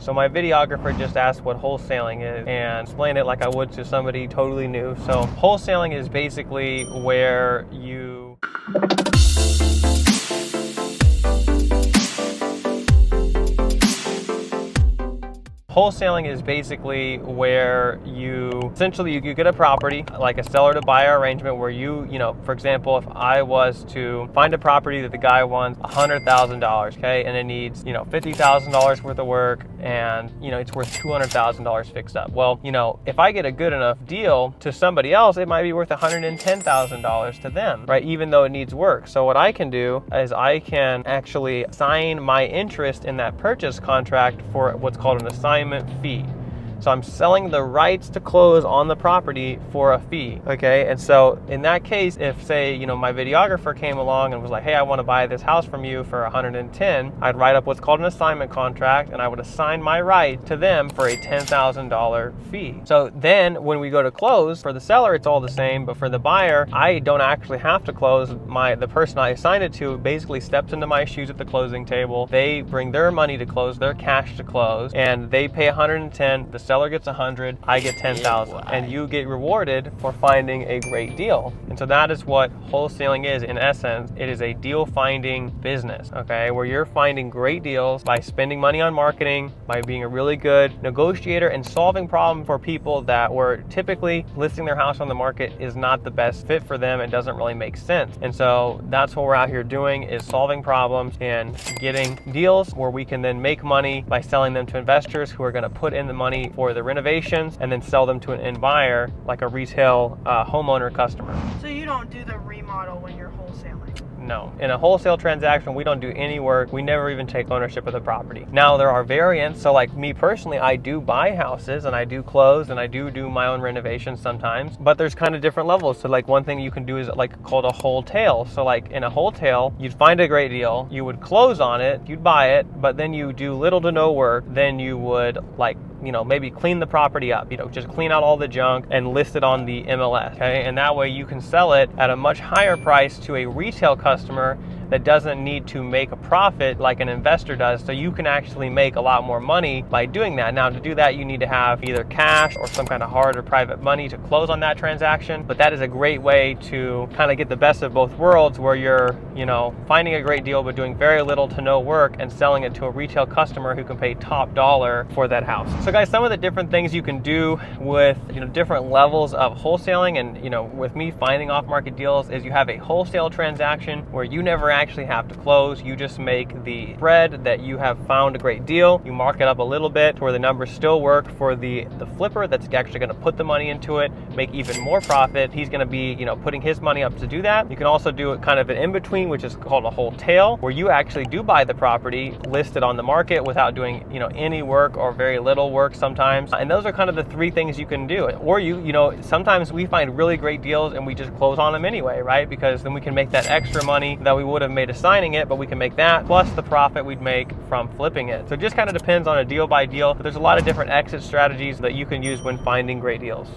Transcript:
So my videographer just asked what wholesaling is and explained it like I would to somebody totally new. So wholesaling is basically where you Wholesaling is basically where you essentially you get a property, like a seller to buyer arrangement, where you for example, if I was to find a property that the guy wants $100,000, okay, and it needs $50,000 worth of work, and it's worth $200,000 fixed up. Well, if I get a good enough deal to somebody else, it might be worth $110,000 to them, right? Even though it needs work. So what I can do is I can actually assign my interest in that purchase contract for what's called an assignment fee. So I'm selling the rights to close on the property for a fee, okay? And so in that case, if say, my videographer came along and was like, hey, I want to buy this house from you for 110, I'd write up what's called an assignment contract, and I would assign my right to them for a $10,000 fee. So then when we go to close, for the seller, it's all the same, but for the buyer, I don't actually have to close. The person I assigned it to basically steps into my shoes at the closing table. They bring their money to close, their cash to close, and they pay 110, the seller gets 100, I get 10,000, and you get rewarded for finding a great deal. And so that is what wholesaling is in essence. It is a deal finding business, okay, where you're finding great deals by spending money on marketing, by being a really good negotiator and solving problems for people that were typically listing their house on the market is not the best fit for them. It doesn't really make sense. And so that's what we're out here doing, is solving problems and getting deals where we can then make money by selling them to investors who are going to put in the money for the renovations and then sell them to an end buyer, like a retail homeowner customer. So you don't do the remodel when you're wholesaling? No. In a wholesale transaction, we don't do any work. We never even take ownership of the property. Now, there are variants. So like me personally, I do buy houses and I do close and I do my own renovations sometimes, but there's kind of different levels. So like one thing you can do is like called a wholesale. So like in a wholesale, you'd find a great deal, you would close on it, you'd buy it, but then you do little to no work. Then you would maybe clean the property up, just clean out all the junk and list it on the MLS, okay? And that way you can sell it at a much higher price to a retail customer that doesn't need to make a profit like an investor does. So you can actually make a lot more money by doing that. Now, to do that, you need to have either cash or some kind of hard or private money to close on that transaction. But that is a great way to kind of get the best of both worlds, where you're, finding a great deal but doing very little to no work and selling it to a retail customer who can pay top dollar for that house. So guys, some of the different things you can do with, different levels of wholesaling and, with me finding off-market deals is you have a wholesale transaction where you never actually have to close. You just make the spread that you have found a great deal. You mark it up a little bit to where the numbers still work for the flipper that's actually going to put the money into it, make even more profit. He's going to be, putting his money up to do that. You can also do it kind of an in-between, which is called a wholesale, where you actually do buy the property, list it on the market without doing, any work or very little work sometimes. And those are kind of the three things you can do. Or sometimes we find really great deals and we just close on them anyway, right? Because then we can make that extra money that we would have made assigning it, but we can make that plus the profit we'd make from flipping it. So it just kind of depends on a deal by deal, but there's a lot of different exit strategies that you can use when finding great deals.